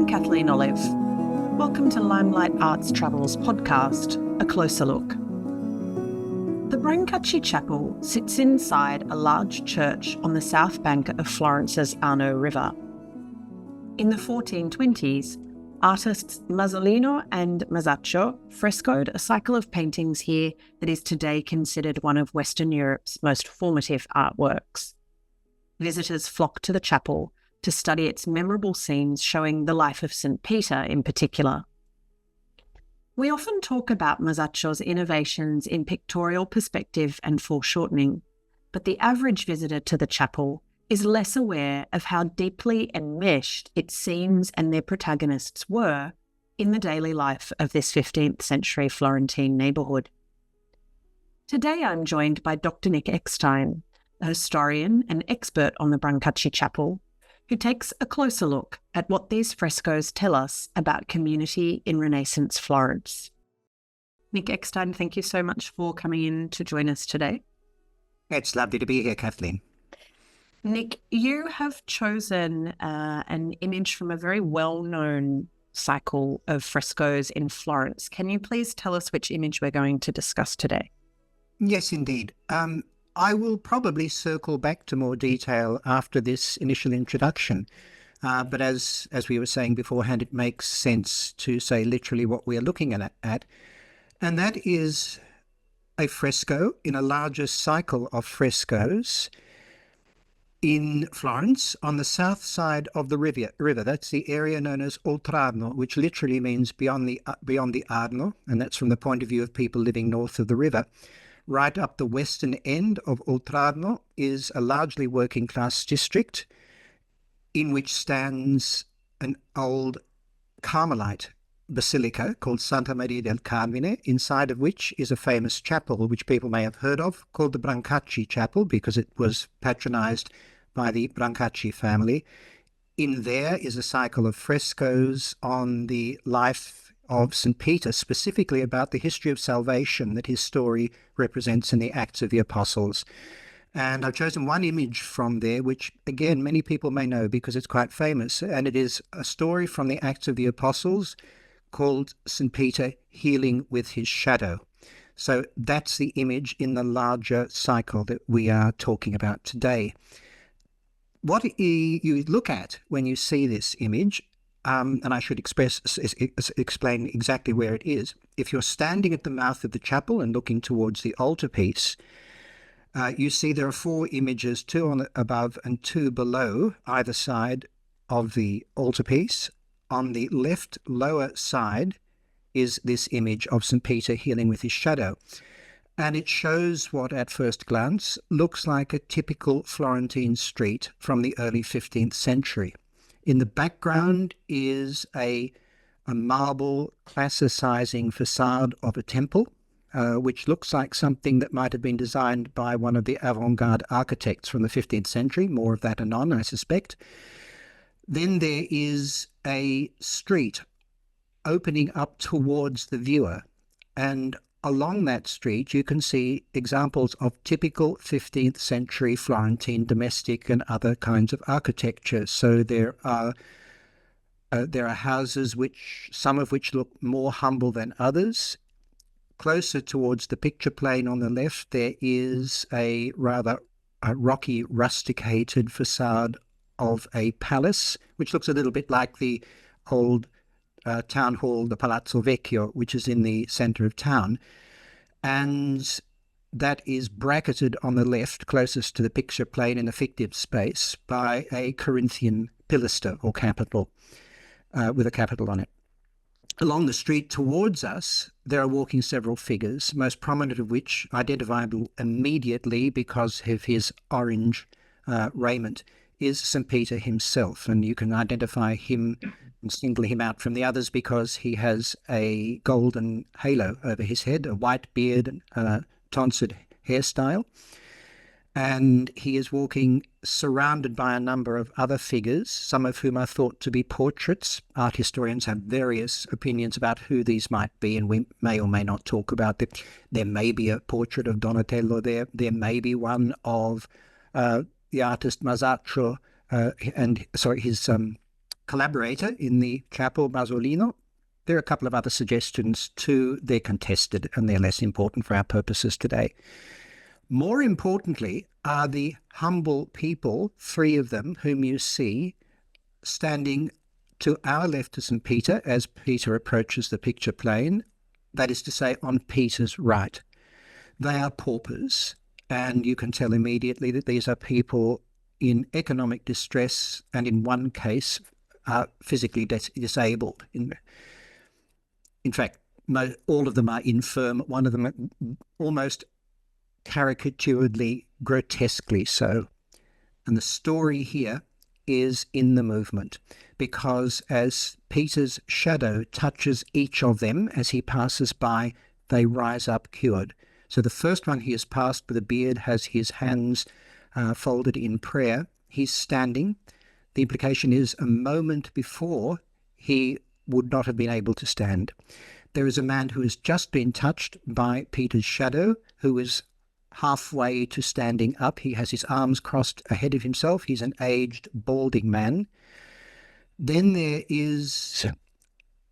Kathleen Olive. Welcome to Limelight Arts Travel's podcast, A Closer Look. The Brancacci Chapel sits inside a large church on the south bank of Florence's Arno River. In the 1420s, artists Masolino and Masaccio frescoed a cycle of paintings here that is today considered one of Western Europe's most formative artworks. Visitors flock to the chapel to study its memorable scenes showing the life of St. Peter in particular. We often talk about Masaccio's innovations in pictorial perspective and foreshortening, but the average visitor to the chapel is less aware of how deeply enmeshed its scenes and their protagonists were in the daily life of this 15th-century Florentine neighbourhood. Today I'm joined by Dr. Nick Eckstein, a historian and expert on the Brancacci Chapel, who takes a closer look at what these frescoes tell us about community in Renaissance Florence. Nick Eckstein, thank you so much for coming in to join us today. It's lovely to be here, Kathleen. Nick, you have chosen an image from a very well-known cycle of frescoes in Florence. Can you please tell us which image we're going to discuss today? Yes, indeed. I will probably circle back to more detail after this initial introduction. But as we were saying beforehand, it makes sense to say literally what we are looking at. And that is a fresco in a larger cycle of frescoes in Florence on the south side of the river. That's the area known as Oltrarno, which literally means beyond the Arno, and that's from the point of view of people living north of the river. Right up the western end of Oltrarno is a largely working-class district in which stands an old Carmelite basilica called Santa Maria del Carmine, inside of which is a famous chapel which people may have heard of, called the Brancacci Chapel, because it was patronized by the Brancacci family. In there is a cycle of frescoes on the life of St. Peter, specifically about the history of salvation that his story represents in the Acts of the Apostles. And I've chosen one image from there, which, again, many people may know because it's quite famous, and it is a story from the Acts of the Apostles called St. Peter Healing with His Shadow. So that's the image in the larger cycle that we are talking about today. What you look at when you see this image, and I should explain exactly where it is. If you're standing at the mouth of the chapel and looking towards the altarpiece, you see there are four images, two above and two below either side of the altarpiece. On the left lower side is this image of St. Peter healing with his shadow. And it shows what, at first glance, looks like a typical Florentine street from the early 15th century. In the background is a marble classicizing facade of a temple, which looks like something that might have been designed by one of the avant-garde architects from the 15th century. More of that anon, I suspect. Then there is a street opening up towards the viewer, and along that street you can see examples of typical 15th century Florentine domestic and other kinds of architecture. So there are houses some of which look more humble than others. Closer towards the picture plane on the left, there is a rather rocky, rusticated facade of a palace, which looks a little bit like the old town hall, the Palazzo Vecchio, which is in the centre of town. And that is bracketed on the left, closest to the picture plane in the fictive space, by a Corinthian pilaster or capital, with a capital on it. Along the street towards us, there are walking several figures, most prominent of which, identifiable immediately because of his orange raiment, is St. Peter himself. And you can identify him and single him out from the others because he has a golden halo over his head, a white beard, and a tonsured hairstyle. And he is walking surrounded by a number of other figures, some of whom are thought to be portraits. Art historians have various opinions about who these might be, and we may or may not talk about them. There may be a portrait of Donatello there. There may be one of the artist Masaccio, his collaborator in the chapel, Masolino. There are a couple of other suggestions too. They're contested and they're less important for our purposes today. More importantly are the humble people, 3 of them, whom you see standing to our left of St. Peter as Peter approaches the picture plane, that is to say, on Peter's right. They are paupers, and you can tell immediately that these are people in economic distress and in one case are physically disabled. In fact, all of them are infirm, one of them almost caricaturedly, grotesquely so. And the story here is in the movement, because as Peter's shadow touches each of them as he passes by, they rise up cured. So the first one he has passed with a beard has his hands folded in prayer. He's standing. The implication is a moment before he would not have been able to stand. There is a man who has just been touched by Peter's shadow, who is halfway to standing up. He has his arms crossed ahead of himself. He's an aged, balding man. Then there is,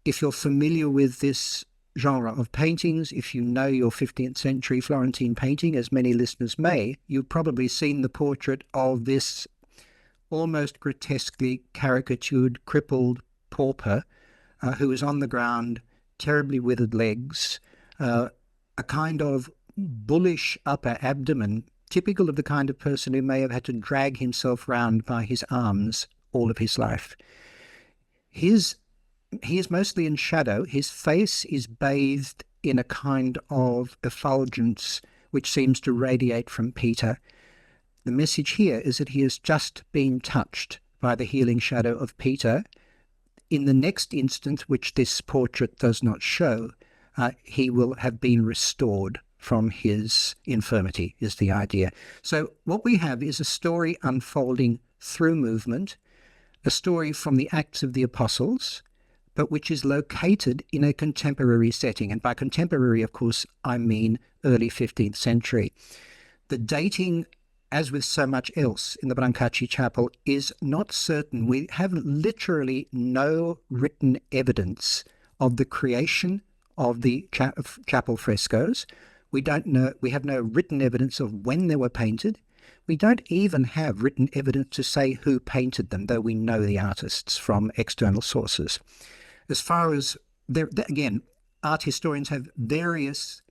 if you're familiar with this genre of paintings, if you know your 15th century Florentine painting, as many listeners may, you've probably seen the portrait of this almost grotesquely caricatured, crippled pauper who is on the ground, terribly withered legs, a kind of bullish upper abdomen, typical of the kind of person who may have had to drag himself round by his arms all of his life. He is mostly in shadow. His face is bathed in a kind of effulgence which seems to radiate from Peter. The message here is that he has just been touched by the healing shadow of Peter. In the next instant, which this portrait does not show, he will have been restored from his infirmity, is the idea. So what we have is a story unfolding through movement, a story from the Acts of the Apostles, but which is located in a contemporary setting. And by contemporary, of course, I mean early 15th century. The dating, as with so much else in the Brancacci Chapel, is not certain. We have literally no written evidence of the creation of the chapel frescoes. We have no written evidence of when they were painted. We don't even have written evidence to say who painted them, though we know the artists from external sources. As far as, again, art historians have various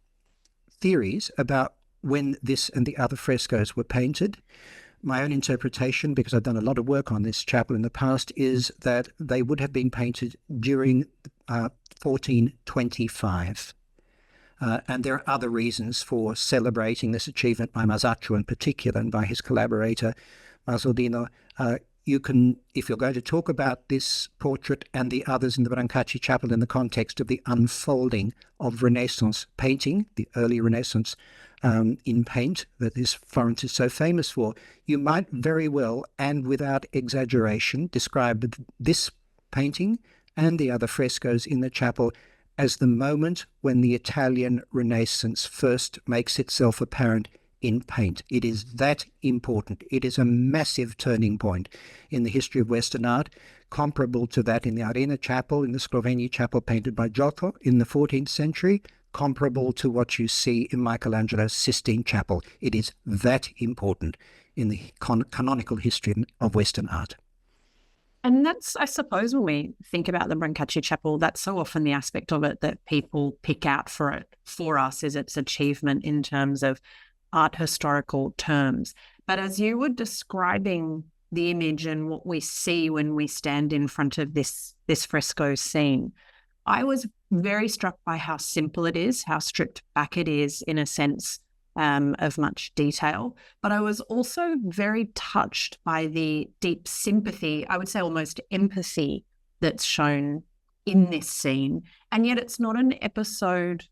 theories about when this and the other frescoes were painted. My own interpretation, because I've done a lot of work on this chapel in the past, is that they would have been painted during 1425. And there are other reasons for celebrating this achievement by Masaccio in particular and by his collaborator, Masolino. You can, if you're going to talk about this portrait and the others in the Brancacci Chapel in the context of the unfolding of Renaissance painting, the early Renaissance in paint that Florence is so famous for, you might very well, and without exaggeration, describe this painting and the other frescoes in the chapel as the moment when the Italian Renaissance first makes itself apparent in paint. It is that important. It is a massive turning point in the history of Western art, comparable to that in the Arena Chapel, in the Scrovegni Chapel painted by Giotto in the 14th century, comparable to what you see in Michelangelo's Sistine Chapel. It is that important in the canonical history of Western art. And that's, I suppose, when we think about the Brancacci Chapel, that's so often the aspect of it that people pick out for us is its achievement in terms of art historical terms. But as you were describing the image and what we see when we stand in front of this fresco scene, I was very struck by how simple it is, how stripped back it is in a sense of much detail. But I was also very touched by the deep sympathy, I would say almost empathy, that's shown in this scene. And yet it's not an episode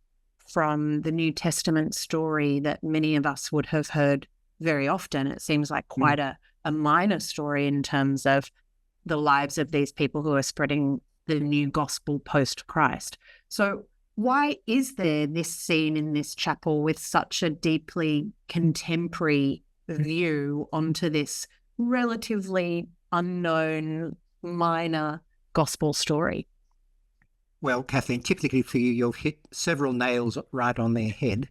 from the New Testament story that many of us would have heard very often. It seems like quite a minor story in terms of the lives of these people who are spreading the new gospel post-Christ. So why is there this scene in this chapel with such a deeply contemporary view onto this relatively unknown, minor gospel story. Well, Kathleen, typically for you, you've hit several nails right on their head.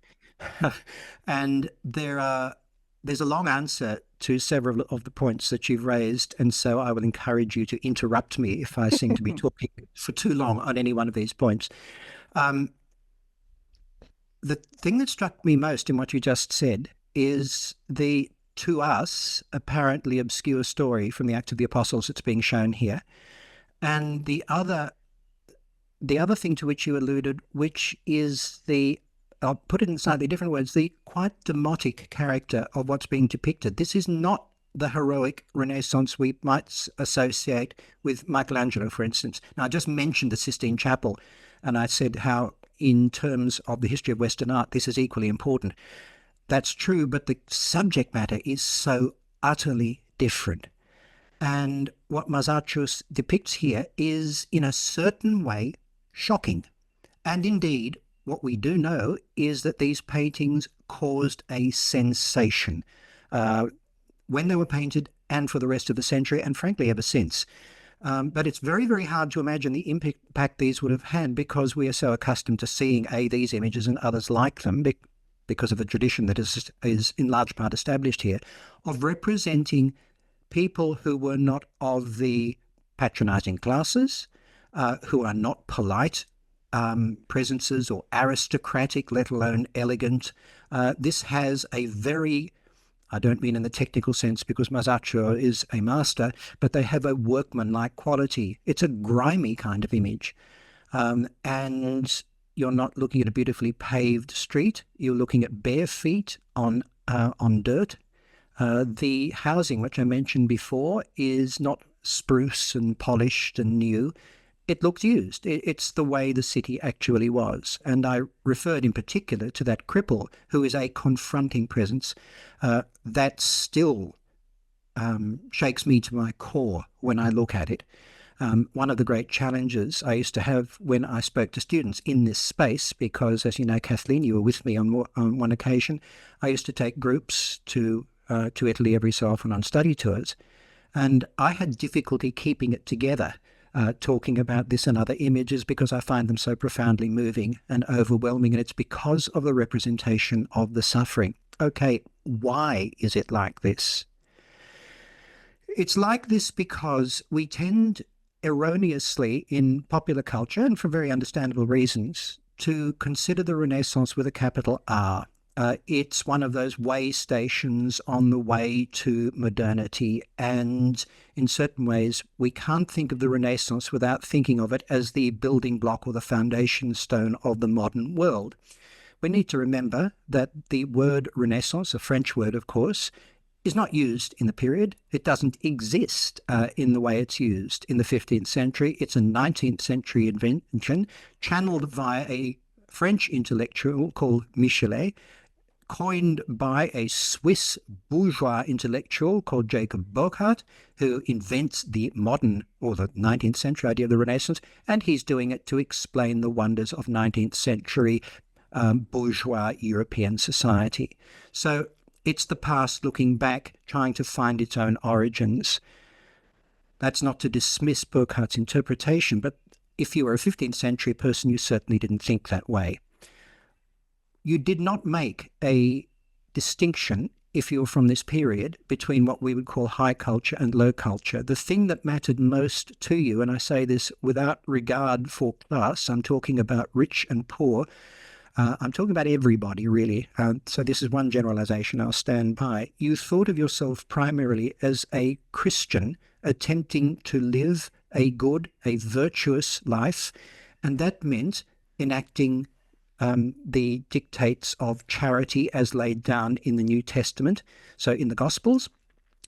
And there's a long answer to several of the points that you've raised, and so I will encourage you to interrupt me if I seem to be talking for too long on any one of these points. The thing that struck me most in what you just said is the, to us, apparently obscure story from the Acts of the Apostles that's being shown here. And the other thing to which you alluded, which is the, I'll put it in slightly different words, the quite demotic character of what's being depicted. This is not the heroic Renaissance we might associate with Michelangelo, for instance. Now, I just mentioned the Sistine Chapel, and I said how, in terms of the history of Western art, this is equally important. That's true, but the subject matter is so utterly different. And what Masaccio depicts here is, in a certain way, shocking. And indeed, what we do know is that these paintings caused a sensation when they were painted and for the rest of the century, and frankly, ever since. But it's very, very hard to imagine the impact these would have had, because we are so accustomed to seeing these images and others like them, because of the tradition that is in large part established here, of representing people who were not of the patronizing classes, who are not polite presences or aristocratic, let alone elegant. This has a very, I don't mean in the technical sense because Masaccio is a master, but they have a workmanlike quality. It's a grimy kind of image. And you're not looking at a beautifully paved street. You're looking at bare feet on dirt. The housing, which I mentioned before, is not spruce and polished and new. It looks used. It's the way the city actually was. And I referred in particular to that cripple, who is a confronting presence that still shakes me to my core when I look at it. One of the great challenges I used to have when I spoke to students in this space, because, as you know, Kathleen, you were with me on one occasion, I used to take groups to Italy every so often on study tours, and I had difficulty keeping it together, talking about this and other images, because I find them so profoundly moving and overwhelming, and it's because of the representation of the suffering. Okay, why is it like this? It's like this because we tend erroneously in popular culture, and for very understandable reasons, to consider the Renaissance with a capital R. It's one of those way stations on the way to modernity, and in certain ways we can't think of the Renaissance without thinking of it as the building block or the foundation stone of the modern world. We need to remember that the word Renaissance, a French word of course, is not used in the period. It doesn't exist in the way it's used in the 15th century. It's a 19th century invention channeled via a French intellectual called Michelet, coined by a Swiss bourgeois intellectual called Jacob Burckhardt, who invents the modern or the 19th century idea of the Renaissance, and he's doing it to explain the wonders of 19th century bourgeois European society. So it's the past looking back, trying to find its own origins. That's not to dismiss Burckhardt's interpretation, but if you were a 15th century person, you certainly didn't think that way. You did not make a distinction, if you were from this period, between what we would call high culture and low culture. The thing that mattered most to you, and I say this without regard for class, I'm talking about rich and poor, I'm talking about everybody, really. So this is one generalization I'll stand by. You thought of yourself primarily as a Christian attempting to live a good, a virtuous life, and that meant enacting the dictates of charity as laid down in the New Testament, so in the Gospels,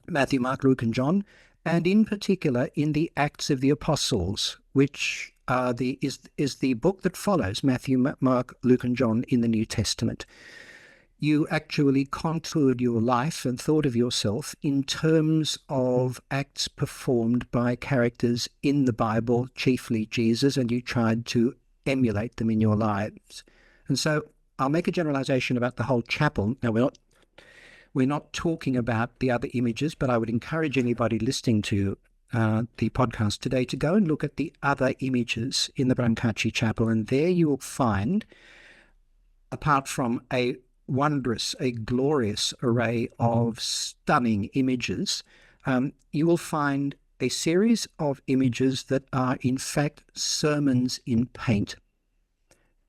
Matthew, Mark, Luke, and John, and in particular in the Acts of the Apostles, which is the book that follows Matthew, Mark, Luke, and John in the New Testament. You actually contoured your life and thought of yourself in terms of acts performed by characters in the Bible, chiefly Jesus, and you tried to emulate them in your lives. And so I'll make a generalization about the whole chapel. Now, we're not talking about the other images, but I would encourage anybody listening to the podcast today to go and look at the other images in the Brancacci Chapel, and there you will find, apart from a wondrous, a glorious array of stunning images, you will find a series of images that are in fact sermons in paint,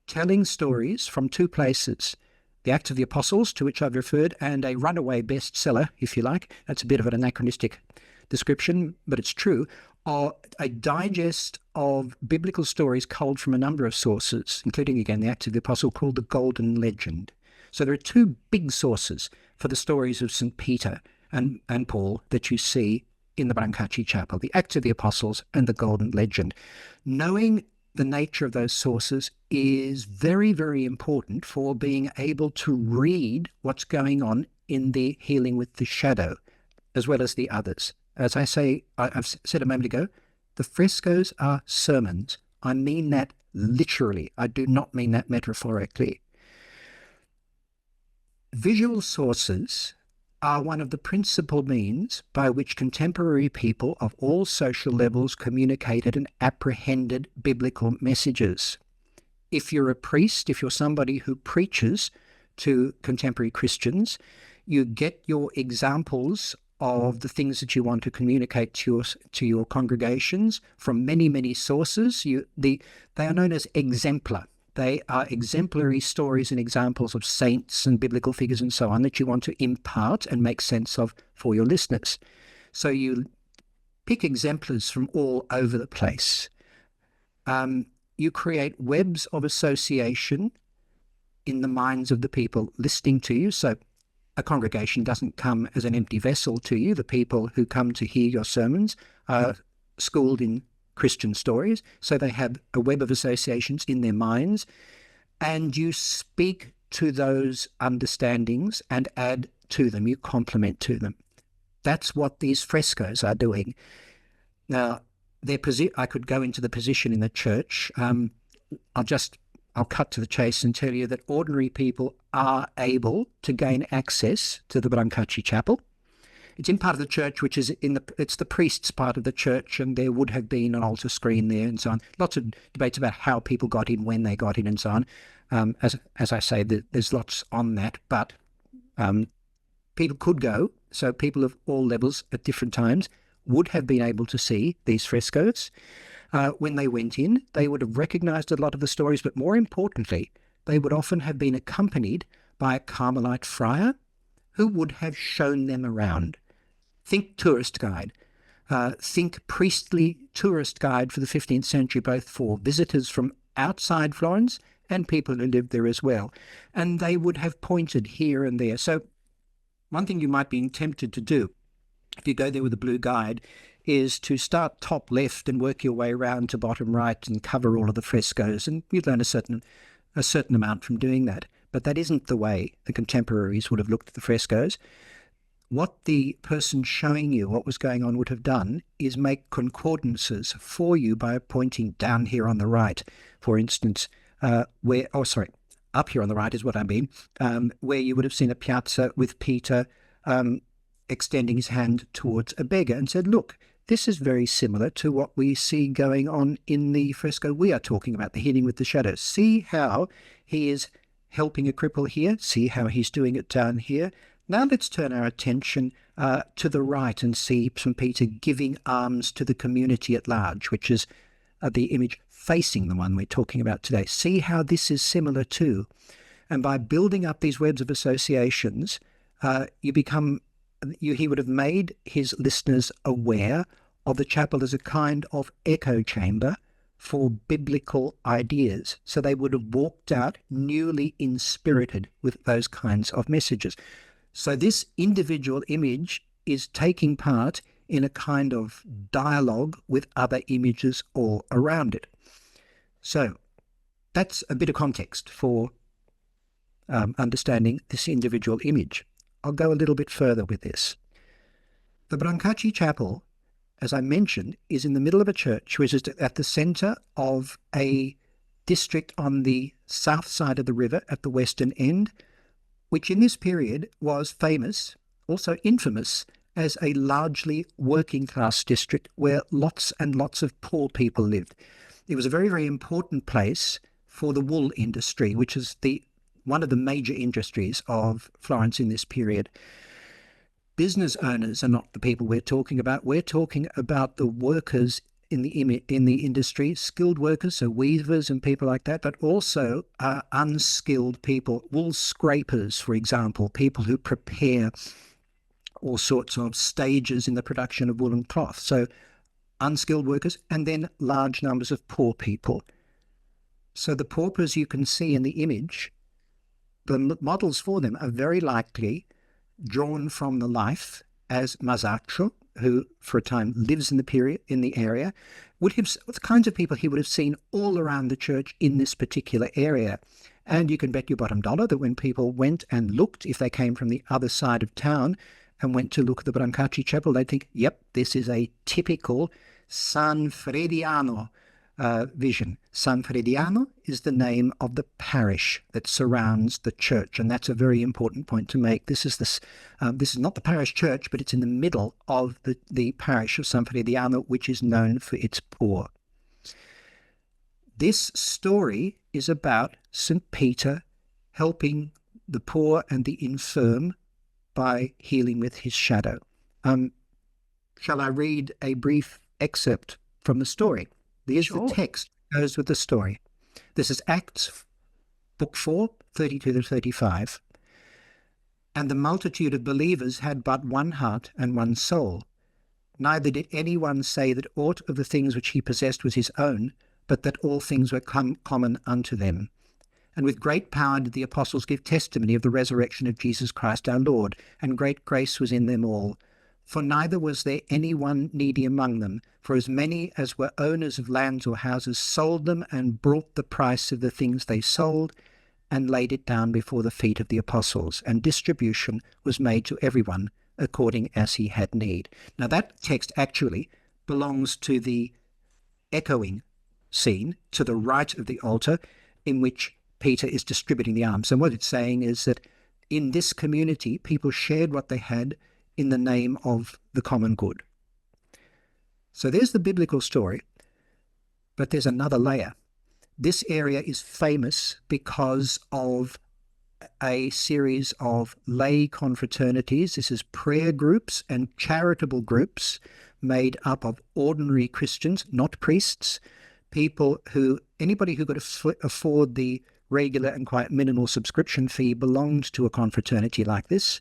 telling stories from two places: the Acts of the Apostles, to which I've referred, and a runaway bestseller, if you like. That's a bit of an anachronistic description, but it's true, or a digest of biblical stories culled from a number of sources, including, again, the Acts of the Apostle, called the Golden Legend. So there are two big sources for the stories of St. Peter and Paul that you see in the Brancacci Chapel: the Acts of the Apostles and the Golden Legend. Knowing the nature of those sources is very, very important for being able to read what's going on in the Healing with the Shadow, as well as the others. As I've said a moment ago, the frescoes are sermons. I mean that literally. I do not mean that metaphorically. Visual sources are one of the principal means by which contemporary people of all social levels communicated and apprehended biblical messages. If you're a priest, if you're somebody who preaches to contemporary Christians, you get your examples of the things that you want to communicate to your congregations from many, many sources. They are known as exemplar. They are exemplary stories and examples of saints and biblical figures and so on that you want to impart and make sense of for your listeners. So you pick exemplars from all over the place. You create webs of association in the minds of the people listening to you. So a congregation doesn't come as an empty vessel to you. The people who come to hear your sermons are schooled in Christian stories, so they have a web of associations in their minds, and you speak to those understandings and add to them, you complement to them. That's what these frescoes are doing. Now, I could go into the position in the church. I'll cut to the chase and tell you that ordinary people are able to gain access to the Brancacci Chapel. It's in part of the church which is it's the priest's part of the church, and there would have been an altar screen there and so on. Lots of debates about how people got in, when they got in and so on. As I say, there's lots on that, but people could go. So people of all levels at different times would have been able to see these frescoes. When they went in, they would have recognized a lot of the stories, but more importantly, they would often have been accompanied by a Carmelite friar who would have shown them around. Think tourist guide. Think priestly tourist guide for the 15th century, both for visitors from outside Florence and people who lived there as well. And they would have pointed here and there. So one thing you might be tempted to do, if you go there with a blue guide, is to start top left and work your way around to bottom right and cover all of the frescoes. And you'd learn a certain amount from doing that. But that isn't the way the contemporaries would have looked at the frescoes. What the person showing you what was going on would have done is make concordances for you by pointing down here on the right, for instance, up here on the right is what I mean, where you would have seen a piazza with Peter extending his hand towards a beggar and said, look, this is very similar to what we see going on in the fresco we are talking about, the Healing with the Shadow. See how he is helping a cripple here. See how he's doing it down here. Now let's turn our attention to the right and see St. Peter giving alms to the community at large, which is the image facing the one we're talking about today. See how this is similar too. And by building up these webs of associations, he would have made his listeners aware of the chapel as a kind of echo chamber for biblical ideas. So they would have walked out newly inspirited with those kinds of messages. So this individual image is taking part in a kind of dialogue with other images all around it. So that's a bit of context for understanding this individual image. I'll go a little bit further with this. The Brancacci Chapel, as I mentioned, is in the middle of a church which is at the centre of a district on the south side of the river at the western end, which in this period was famous, also infamous, as a largely working class district where lots and lots of poor people lived. It was a very, very important place for the wool industry, which is one of the major industries of Florence in this period. Business owners are not the people we're talking about. We're talking about the workers in the industry, skilled workers, so weavers and people like that, but also unskilled people, wool scrapers, for example, people who prepare all sorts of stages in the production of woolen cloth. So unskilled workers, and then large numbers of poor people. So the paupers you can see in the image, the models for them are very likely drawn from the life as Masaccio, who for a time lives in the area, the kinds of people he would have seen all around the church in this particular area. And you can bet your bottom dollar that when people went and looked, if they came from the other side of town and went to look at the Brancacci Chapel, they'd think, yep, this is a typical San Frediano vision. San Frediano is the name of the parish that surrounds the church, and that's a very important point to make. This is not the parish church, but it's in the middle of the parish of San Frediano, which is known for its poor. This story is about St. Peter helping the poor and the infirm by healing with his shadow. Shall I read a brief excerpt from the story? There's the text that goes with the story. This is Acts, Book 4, 32 to 35. And the multitude of believers had but one heart and one soul. Neither did anyone say that aught of the things which he possessed was his own, but that all things were common unto them. And with great power did the apostles give testimony of the resurrection of Jesus Christ our Lord, and great grace was in them all. For neither was there any one needy among them, for as many as were owners of lands or houses sold them and brought the price of the things they sold and laid it down before the feet of the apostles, and distribution was made to everyone according as he had need. Now that text actually belongs to the echoing scene to the right of the altar in which Peter is distributing the alms. And what it's saying is that in this community, people shared what they had in the name of the common good. So there's the biblical story, but there's another layer. This area is famous because of a series of lay confraternities. This is prayer groups and charitable groups made up of ordinary Christians, not priests, anybody who could afford the regular and quite minimal subscription fee belonged to a confraternity like this.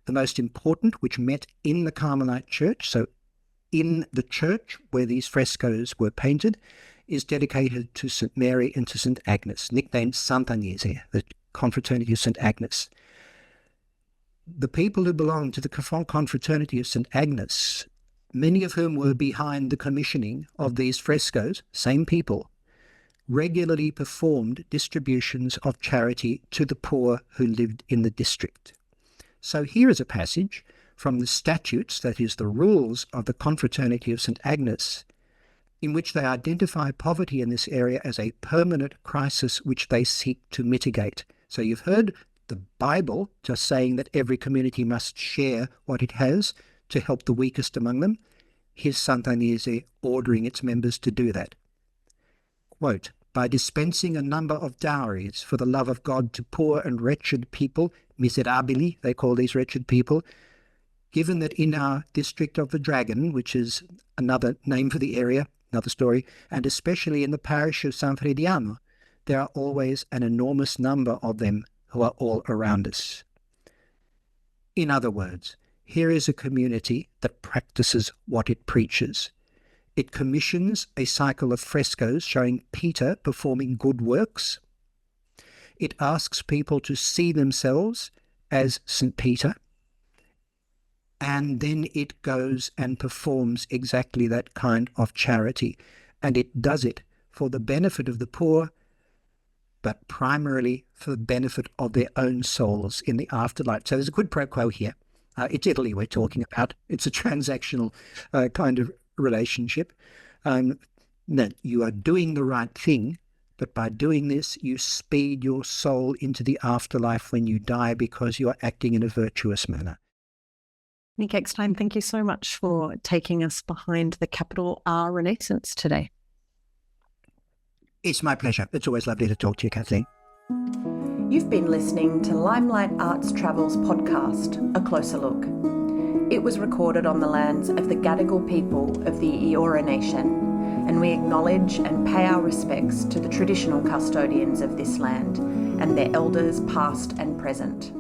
The most important, which met in the Carmelite church, so in the church where these frescoes were painted, is dedicated to St. Mary and to St. Agnes, nicknamed Sant'Agnese, the confraternity of St. Agnes. The people who belonged to the confraternity of St. Agnes, many of whom were behind the commissioning of these frescoes, same people, regularly performed distributions of charity to the poor who lived in the district. So here is a passage from the statutes, that is the rules of the confraternity of St. Agnes, in which they identify poverty in this area as a permanent crisis which they seek to mitigate. So you've heard the Bible just saying that every community must share what it has to help the weakest among them. Here's Sant'Agnese ordering its members to do that. Quote, by dispensing a number of dowries for the love of God to poor and wretched people, miserabili, they call these wretched people, given that in our district of the Dragon, which is another name for the area, another story, and especially in the parish of San Frediano, there are always an enormous number of them who are all around us. In other words, here is a community that practices what it preaches. It commissions a cycle of frescoes showing Peter performing good works. It asks people to see themselves as St. Peter. And then it goes and performs exactly that kind of charity. And it does it for the benefit of the poor, but primarily for the benefit of their own souls in the afterlife. So there's a quid pro quo here. It's Italy we're talking about. It's a transactional kind of relationship. That you are doing the right thing, but by doing this, you speed your soul into the afterlife when you die because you are acting in a virtuous manner. Nick Eckstein, thank you so much for taking us behind the capital R Renaissance today. It's my pleasure. It's always lovely to talk to you, Kathleen. You've been listening to Limelight Arts Travels podcast, A Closer Look. It was recorded on the lands of the Gadigal people of the Eora Nation, and we acknowledge and pay our respects to the traditional custodians of this land and their elders past and present.